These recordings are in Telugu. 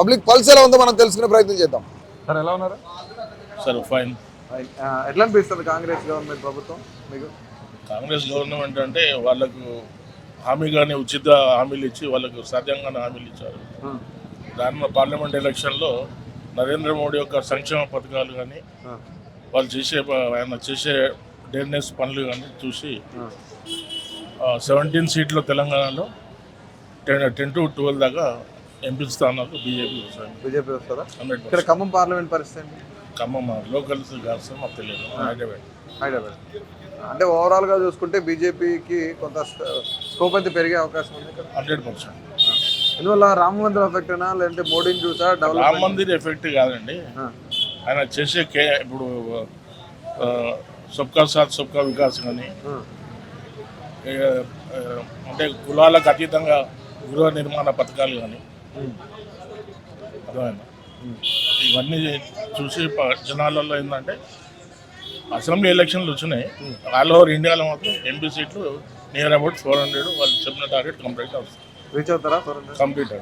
పబ్లిక్ పల్స్ ఎలా ఉందో మనం తెలుసుకునే ప్రయత్నం చేద్దాం. సార్ ఎలా ఉన్నారు? Sir fine. ఎట్లా అనిపిస్తుంది కాంగ్రెస్ గవర్నమెంట్ ప్రభుత్వం మీకు? కాంగ్రెస్ గవర్నమెంట్ అంటే వాళ్ళకు హామీ కానీ ఉచిత హామీలు ఇచ్చి వాళ్ళకు సాధ్యంగానే హామీలు ఇచ్చారు. దాని పార్లమెంట్ ఎలక్షన్లో నరేంద్ర మోడీ యొక్క సంక్షేమ పథకాలు కానీ వాళ్ళు ఆయన చేసే డేర్నెస్ పనులు కానీ చూసి 17 సీట్లు తెలంగాణలో 10 to 12 దాకా ఎంపీ స్థానాలు బీజేపీ వస్తుందా? ఇక్కడ ఖమ్మం పార్లమెంట్ పరిస్థితి ఖమ్మం లోకల్స్ కాదు మాకు తెలియదు. హైదరాబాద్ అంటే ఓవరాల్గా చూసుకుంటే బీజేపీకి కొంత స్కోప్ అయితే పెరిగే అవకాశం ఉంది 100%. ఇందువల్ల రామ మందిర్ ఎఫెక్ట్ అయినా లేదంటే మోడీని చూసా రామ మందిర్ ఎఫెక్ట్ కాదండి. ఆయన చేసే ఇప్పుడు సబ్కా సాత్ సబ్కా వికాస్ కానీ అంటే కులాలకు అతీతంగా గృహ నిర్మాణ పథకాలు కానీ అర్థమైందా, ఇవన్నీ చూసి జనాలలో ఏంటంటే అసెంబ్లీ ఎలక్షన్లు వచ్చినాయి. ఆల్ ఓవర్ ఇండియాలో మాత్రం ఎంపీ సీట్లు నియర్ అబౌట్ 400 వాళ్ళు చెప్పిన టార్గెట్ కంప్లీట్ అవుతుంది. రీచ్ అవుతారా? కంప్లీట్.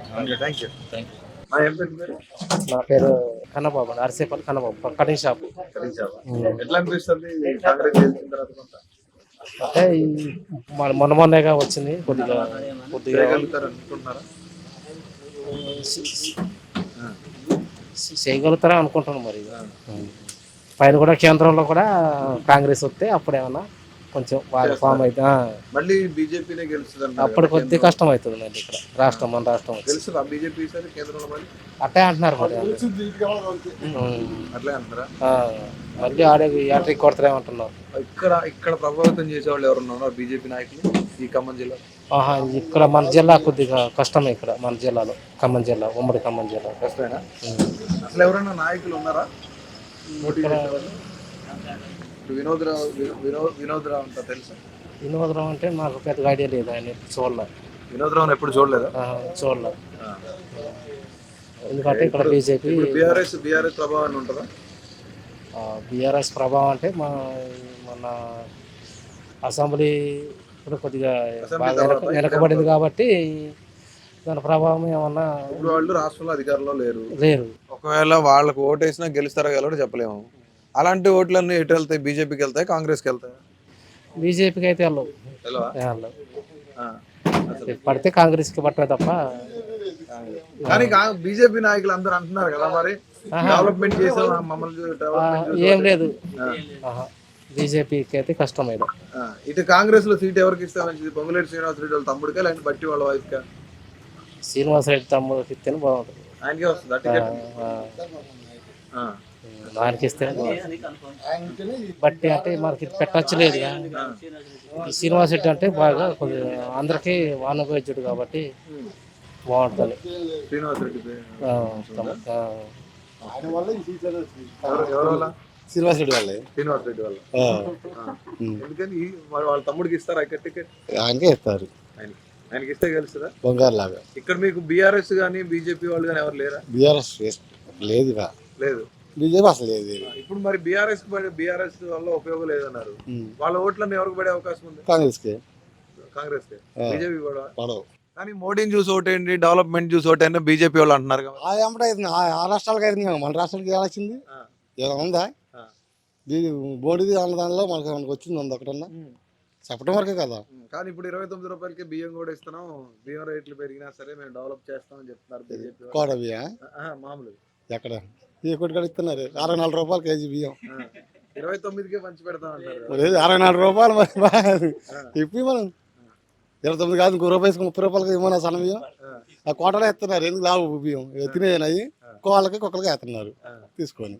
Thank you. నా పేరు కన్నబాబు, అరిసేపల్లి కన్నబాబు, కటింగ్ షాప్. ఎట్లా అనిపిస్తుంది కాంగ్రెస్ గెలిచిన తర్వాత? అంటే మొన్నగా వచ్చింది, కొద్దిగా అనుకుంటున్నారా? చేయగలుగుతారా అనుకుంటున్నాను. మరి పైన కూడా కేంద్రంలో కూడా కాంగ్రెస్ వస్తే అప్పుడేమన్నా కొంచెం బాగా ఫామ్ అయితే మళ్ళీ బీజేపీనే గెలుస్తుంది. అప్పుడు కొద్ది కష్టం అవుతుంది మళ్ళీ ఇక్కడ రాష్ట్రం, మన రాష్ట్రం తెలుసు బీజేపీ కేంద్రంలో అట్టే అంటున్నారు. మరి అట్లే అంటారా? మళ్ళీ ఆడే యాట్రిక్ కొడతారేమంటున్నారు. ఇక్కడ ప్రభావితం చేసేవాళ్ళు ఎవరున్నారు బీజేపీ నాయకులు ఈ ఖమ్మం జిల్లా? ఇక్కడ మన జిల్లా కొద్దిగా కష్టమే. ఇక్కడ మన జిల్లాలో ఖమ్మం జిల్లా, ఉమ్మడి ఖమ్మం జిల్లా కష్టమేనా? అసలు ఎవరైనా నాయకులు ఉన్నారా? వినోద్రావు అంతా తెలుసా? వినోద్రావు అంటే నాకు పెద్దగా ఐడియా లేదు. ఆయన చూడలేదు. వినోద్రావు ఎప్పుడు చూడలేదా? చూడలేదు. ఎందుకంటే ఇక్కడ బీజేపీ బీఆర్ఎస్ ప్రభావం ఉంటుందా? బీఆర్ఎస్ ప్రభావం అంటే మన అసెంబ్లీ ఇప్పుడు కొద్దిగా బాగా వెనకబడింది కాబట్టి దాని ప్రభావం ఏమన్నా. ఇప్పుడు వాళ్ళు రాష్ట్రంలో అధికారంలో లేరు. ఒకవేళ వాళ్ళకు ఓటు వేసినా గెలుస్తారో గెలవడో చెప్పలేము. అలాంటి ఓట్లన్నీ ఎటు వెళ్తాయి? బీజేపీకి వెళ్తాయి, కాంగ్రెస్కి వెళ్తాయి? బీజేపీకి అయితే వెళ్ళవు. పడితే కాంగ్రెస్కి పట్టమే తప్ప. కానీ బీజేపీ నాయకులు అందరూ అంటున్నారు కదా మరి డెవలప్మెంట్ చేసాం మమ్మల్ని. ఏం లేదు, బీజేపీకి అయితే కష్టమైంది. ఇటు కాంగ్రెస్ లో సీట్ ఎవరికి ఇస్తే మంచిది? పొంగులేటి శ్రీనివాసరెడ్డి వాళ్ళ తమ్ముడికా లేదంటే బట్టి వాళ్ళ వైఫ్కా? శ్రీనివాసరెడ్డి తమ్ముడికి ఇస్తేనే బాగుంటుంది. ఆయనకే వస్తుంది దానికి ఇస్తే బట్టి అంటే మనకి పెట్టచ్చలేదు. శ్రీనివాసరెడ్డి అంటే బాగా అందరికీ వానభోజ్యుడు కాబట్టి బాగుంటుంది. శ్రీనివాసరెడ్డి శ్రీనివాసరెడ్డి వాళ్ళే. శ్రీనివాసరెడ్డి వాళ్ళ ఎందుకని వాళ్ళ తమ్ముడికి ఇస్తారా టికెట్? ఆయనకే ఇస్తారు. ఆయనకి ఇస్తే గెలుస్తుందా? బంగారు లాగా. ఇక్కడ మీకు బీఆర్ఎస్ కానీ బీజేపీ వాళ్ళు కానీ ఎవరు లేరా? బీఆర్ఎస్ లేదు, బీజేపీ అసలు లేదు. ఇప్పుడు మరి బీఆర్ఎస్ వల్ల ఉపయోగం లేదన్నారు. వాళ్ళ ఓట్లన్నీ ఎవరికి పడే అవకాశం ఉంది? కాంగ్రెస్ కే. బీజేపీ పడవు. కానీ మోడీని చూసి ఓటేంటి, డెవలప్మెంట్ చూసి ఓటేంటి బీజేపీ వాళ్ళు అంటున్నారు కదా. ఆ రాష్ట్రాలకు అయితే మన రాష్ట్రానికి ఎలా వచ్చింది? ఏమైనా ఉందా? మోడీది అన్న దానిలో మనకు వచ్చింది ఉంది ఒకటన్నా చెప్పడం వరకే కదా. కానీ ఇప్పుడు 29 రూపాయలకి బియ్యం కూడా ఇస్తున్నాం, బియ్యం రేట్లు పెరిగినా సరే మేము డెవలప్ చేస్తామని చెప్తున్నారు బీజేపీ. కోట బియ్యం మామూలు ఎక్కడ ఏ కోటి కూడా ఇస్తున్నారు? 64 రూపాయలు కేజీ బియ్యం. 29కే పంచి పెడతాం అంటారు. 64 రూపాయలు మరి ఇప్పుడు మనం 29 కాదు, 1 రూపాయలు 30 రూపాయలకి ఇవ్వనా సన్న బియ్యం. ఆ కోటలో ఎత్తున్నారు. ఎందుకు లావు బియ్యం తినేనాయి కోళ్ళకి కుక్కలకి వేస్తున్నారు తీసుకొని.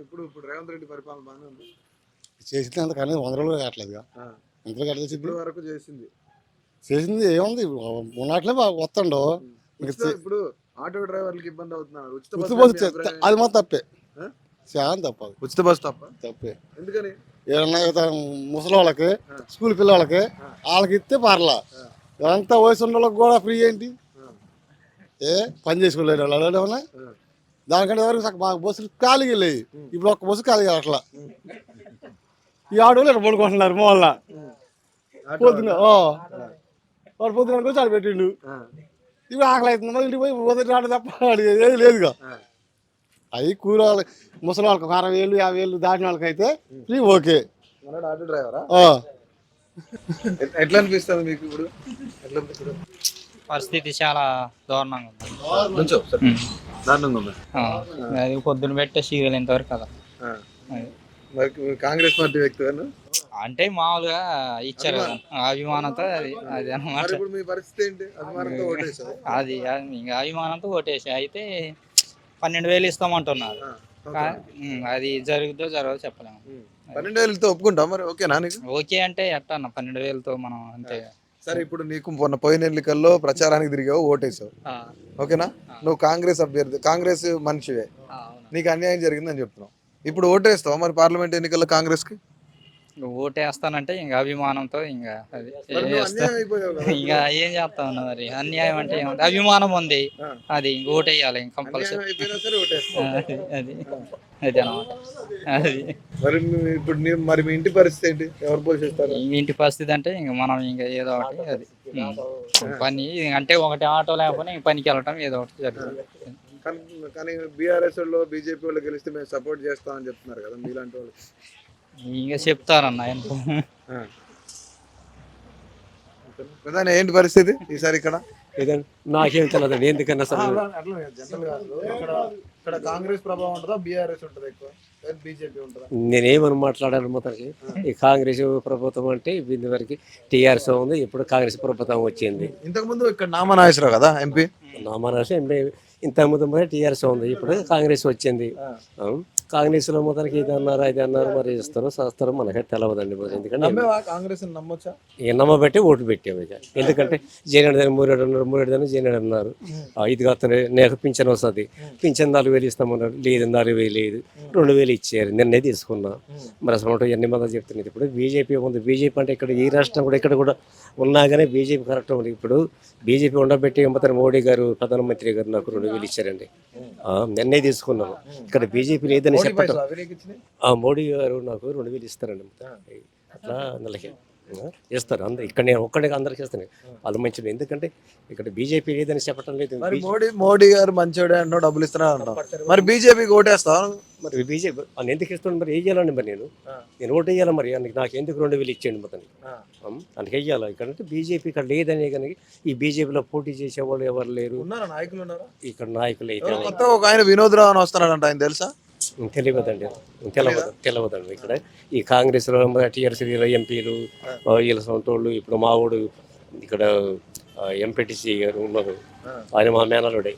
ఇప్పుడు రేవంత్ రెడ్డి పరిపాలన బాగానే ఉంది. చేసింది అంత కానీ 100 రోజులు కావట్లేదు. ఇంతలో కట్టేసింది వరకు చేసింది ఏముంది? ఉన్నట్లే వస్తుండో. ఇప్పుడు ఆటో డ్రైవర్లకి ఇబ్బంది అవుతున్నారు. ఉచిత బస్సు అది మాత్రం తప్పే, చాలా తప్పదు. ఉచిత బస్సు తప్పే. ఎందుకని? ఏమన్నా ముసలి వాళ్ళకి, స్కూల్ పిల్లలకి వాళ్ళకి ఇస్తే పర్లా. ఎంత వయసు ఉన్న వాళ్ళకి కూడా ఫ్రీ ఏంటి? పని చేసుకోలేదు వాళ్ళు ఏమన్నా. దానికంటే ఎవరికి బాగా బస్సులు ఖాళీగా వెళ్ళేవి. ఇప్పుడు ఒక్క బస్సు ఖాళీగా అట్లా ఈ ఆటోలు ఎక్కడ పడుకుంటున్నారు మళ్ళా. పొద్దున వాడు పొద్దున వచ్చి ఆడ పెట్టిండు. ఇప్పుడు ఆకలి అవుతుంది మళ్ళీ ఇంటికి పోయి మొదటి రాడు తప్ప ఏది లేదుగా. అవి కూరగాయలు ముసలి వాళ్ళకి 60,000 50,000 దాటిన వాళ్ళకైతే ఫ్రీ ఓకే. మనోడు ఆటో డ్రైవరా? ఆ. ఎట్లా అనిపిస్తుంది మీకు ఇప్పుడు? ఎట్లా అనిపిస్తుంది? పరిస్థితి చాలా దారుణంగా ఉంది. నుంచో సరే. దారుణంగా ఉంది. అది పొద్దున పెట్టే సీరియల్ ఎంతవరకు కదా. మరి కాంగ్రెస్ పార్టీ వ్యక్తి అంటే మామూలుగా ఇచ్చారు కదా, అభిమానంతో అది అన్నమాట. ఇప్పుడు మీ పరిస్థితి ఏంటి? అభిమానంతో ఓటేసావు? అది ఇంకా అభిమానంతో ఓటేసి అయితే 12,000 ఇస్తామంటున్నారు. అది జరుగుతుందో జరగదో చెప్పలేము. 12,000తో ఒప్పుకుంటావు మరి? ఓకేనా నీకు? ఓకే అంటే ఎట్టా అన్న 12,000తో మనం అంతే. సరే, ఇప్పుడు నీకు మొన్న పోయిన ఎన్నికల్లో ప్రచారానికి తిరిగావు, ఓటేసావు, ఓకేనా? నువ్వు కాంగ్రెస్ అభ్యర్థి, కాంగ్రెస్ మనిషివే, నీకు అన్యాయం జరిగిందని చెప్తున్నావు. ఇప్పుడు ఓటేస్తావు మరి పార్లమెంట్ ఎన్నికల్లో కాంగ్రెస్కి? ఓటేస్తానంటే ఇంకా అభిమానంతో ఇంకా అది ఇంకా ఏం చేస్తా ఉన్నా మరి. అన్యాయం అంటే ఏమంటే అభిమానం ఉంది, అది ఇంక ఓటేయాలి కంపల్సరీ. అది అది అనమాట. అది మరి ఇప్పుడు మరి మీ ఇంటి పరిస్థితి ఏంటి? ఎవరు పోషిస్తారు? ఇంటి పరిస్థితి అంటే ఇంకా మనం ఇంకా ఏదో ఒకటి అది పని అంటే ఒకటి ఆటో లేకపోతే ఇంక పనికి వెళ్ళటం ఏదో ఒకటి జరుగుతుంది. కానీ బీఆర్ఎస్ వాళ్ళు బీజేపీ వాళ్ళు గెలిస్తే మేము సపోర్ట్ చేస్తామని చెప్తున్నారు కదా మీలాంటి వాళ్ళు. ఇంకా చెప్తారన్న ప్రధాని ఏంటి పరిస్థితి ఈసారి ఇక్కడ? నాకేం తెలియదు ఎందుకన్నా సార్. ఇక్కడ కాంగ్రెస్ ప్రభావం ఉంటుందా బీఆర్ఎస్ ఉంటుందా ఎక్కువ, బీజేపీ ఉంటుందా? నేనేమని మాట్లాడాను మొత్తానికి. ఈ కాంగ్రెస్ ప్రభుత్వం అంటే దీని వరకు టీఆర్ఎస్ ఉంది, ఇప్పుడు కాంగ్రెస్ ప్రభుత్వం వచ్చింది. ఇంతకు ముందు ఇక్కడ నామా నాగేశ్వరరావు కదా ఎంపీ. నామరాశి ఇంతకుముందు మరి టీఆర్ఎస్ ఉంది, ఇప్పుడు కాంగ్రెస్ వచ్చింది. కాంగ్రెస్ లో మొత్తానికి ఇది అన్నారు అది అన్నారు, మరి ఇస్తారో చేస్తారో మనకైతే తెలవదండి. ఎందుకంటే కాంగ్రెస్ నమ్మొచ్చా? నమ్మబట్టి ఓటు పెట్టాము. ఇక ఎందుకంటే జైనాడు దాన్ని 3 అన్నారు, 3 దాన్ని జైనాడు అన్నారు. ఇది కాదు నాకు పింఛన్ వస్తుంది, పింఛన్ 4,000 ఇస్తామన్నారు, లేదు 4,000 లేదు, 2,000 ఇచ్చారు, నిన్నే తీసుకున్నా. మరి అసలు ఎన్ని మంది చెప్తున్నది. ఇప్పుడు బీజేపీ ఉంది, బీజేపీ అంటే ఇక్కడ ఈ రాష్ట్రం కూడా ఇక్కడ కూడా ఉన్నా కానీ బీజేపీ కరెక్ట్ ఉంది. ఇప్పుడు బీజేపీ ఉండబెట్టి మొత్తం మోడీ గారు ప్రధానమంత్రి గారు నాకు 2,000 ఇచ్చారండి, నిన్నే తీసుకున్నాను. ఇక్కడ బీజేపీ లేదని చెప్పటం, మోడీ గారు నాకు 2,000 ఇస్తారండి అట్లా నెలకి ఇస్తారు. అందరు ఇక్కడ నేను ఒక్కడే అందరికి ఇస్తాను, వాళ్ళు మంచిది. ఎందుకంటే ఇక్కడ బీజేపీ లేదని చెప్పటం లేదు. మోడీ గారు మంచోడే అన్నో డబ్బులు ఇస్తున్నారు అంటాం, మరి బీజేపీకి ఓటేస్తాను. మరి బీజేపీ అని ఎందుకు ఇస్తాను మరి? వేయాలండి మరి నేను ఓటు వేయాలి మరి. నాకు ఎందుకు 2,000 ఇచ్చేయండి మొత్తానికి, అందుకు వెయ్యాలి. ఇక్కడ బీజేపీ ఇక్కడ లేదనే కానీ ఈ బీజేపీలో పోటీ చేసేవాళ్ళు ఎవరు లేరు. నాయకులు ఇక్కడ నాయకులు అయితే ఒక ఆయన వినోద్రావు అని వస్తున్నాడంట, ఆయన తెలుసా? తెలియదండి, తెలియదండి. ఇక్కడ ఈ కాంగ్రెస్లో టీఆర్ఎస్ ఎంపీలు వీళ్ళ సొంతోళ్ళు. ఇప్పుడు మా ఊడు ఇక్కడ ఎంపీటీసీ గారు ఉన్నారు, ఆయన మా మేనలుడే.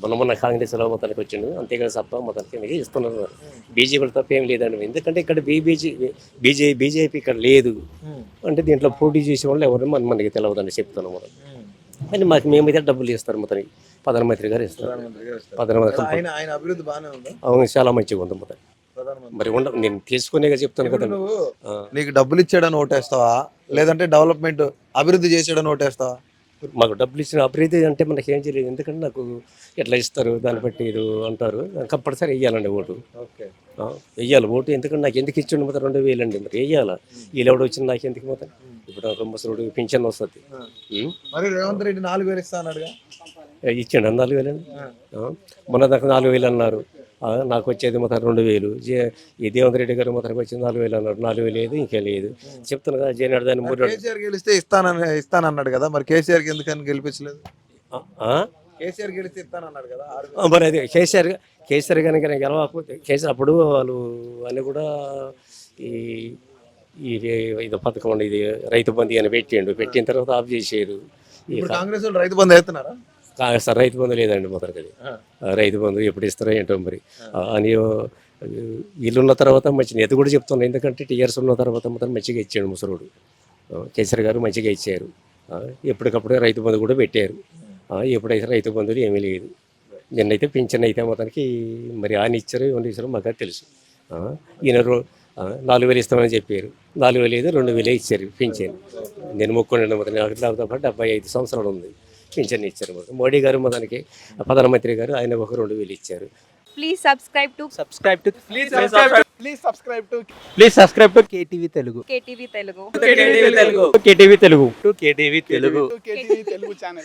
మొన్న కాంగ్రెస్లో మొత్తానికి వచ్చిండు, అంతేగాని తప్ప మొత్తానికి ఇస్తున్నారు. బీజేపీ తప్ప ఏం లేదండి. ఎందుకంటే ఇక్కడ బీజేపీ ఇక్కడ లేదు అంటే దీంట్లో పోటీ చేసే వాళ్ళు ఎవరు మనకి తెలియదండి, చెప్తున్నాం మనం. అని మాకు మేమైతే డబ్బులు ఇస్తారు మొత్తానికి, ప్రధానమంత్రి గారు ఇస్తారు. అవును, చాలా మంచిగా ఉంది మొత్తం. మరి నేను తీసుకునేగా చెప్తాను కదా. నీకు డబ్బులు ఇచ్చాడని ఓటేస్తావా, లేదంటే డెవలప్మెంట్ అభివృద్ధి చేసాడని ఓటేస్తావా? మాకు డబ్బులు ఇచ్చిన అభివృద్ధి అంటే మనకి ఏం చేయలేదు. ఎందుకంటే నాకు ఎట్లా ఇస్తారు దాన్ని బట్టి ఇది అంటారు, కంపల్సరీ వెయ్యాలండి ఓటు. వెయ్యాలి ఓటు. ఎందుకంటే నాకు ఎందుకు ఇచ్చిండు మొత్తం 2,000 అండి, మరి వెయ్యాలా. వీళ్ళెవడు వచ్చింది నాకు ఎందుకు మొత్తం. ఇప్పుడు ఒక ముసలుడు పింఛన్ వస్తుంది. మరి రేవంత్ రెడ్డి 4,000 ఇస్తా అన్నాడుగా, ఇచ్చిండు 4,000 అండి. మొన్న దాకా 4,000 అన్నారు, నాకు వచ్చేది మొత్తం 2,000. ఈ దేవేంద్ర రెడ్డి గారు మొత్తానికి వచ్చింది 4,000 అన్నారు. 4,000 లేదు, ఇంకే లేదు. చెప్తాను కదా, జైనాడు దాన్ని 3 కేసీఆర్ గెలిస్తే ఇస్తానన్నాడు కదా, మరి కేసీఆర్కి ఎందుకని గెలిపించలేదు? కేసీఆర్ గెలిస్తే ఇస్తానన్నాడు కదా. మరి అది కేసీఆర్ కనుక గెలవకపోతే కేసీఆర్ అప్పుడు వాళ్ళు అన్నీ కూడా ఇది పథకం అండి, ఇది రైతు బంధు అని పెట్టిన తర్వాత ఆఫ్ చేసారు. కాంగ్రెస్ వాళ్ళు రైతు బంధు వేస్తున్నారా? సార్ రైతు బంధు లేదండి మొదటికి. రైతు బంధు ఎప్పుడు ఇస్తారో ఏంటో మరి. అని వీళ్ళు ఉన్న తర్వాత మంచిగా ఎత్తు కూడా చెప్తున్నాను. ఎందుకంటే టీఆర్ఎస్ ఉన్న తర్వాత మొత్తం మంచిగా ఇచ్చాడు ముసరుడు. కేసీఆర్ గారు మంచిగా ఇచ్చారు. ఎప్పటికప్పుడే రైతు బంధు కూడా పెట్టారు. ఎప్పుడైతే రైతు బంధువులు ఏమీ లేదు. నిన్నైతే పింఛన్ అయితే మొత్తానికి మరి ఆయన ఇచ్చారు, ఎవరు ఇచ్చారో మాకు తెలుసు. ఈయన 4,000 ఇస్తామని చెప్పారు, 4,000 లేదు 2,000 ఇచ్చారు పింఛన్. నేను మొక్కున్నాను మొత్తం. నాకు 75 సంవత్సరాలు ఉంది, పింఛన్ ఇచ్చారు. మోడీ గారు మొత్తానికి ప్రధానమంత్రి గారు ఆయన ఒక 2,000 ఇచ్చారు. Please subscribe to KTV Telugu. KTV Telugu. KTV Telugu. KTV Telugu channel.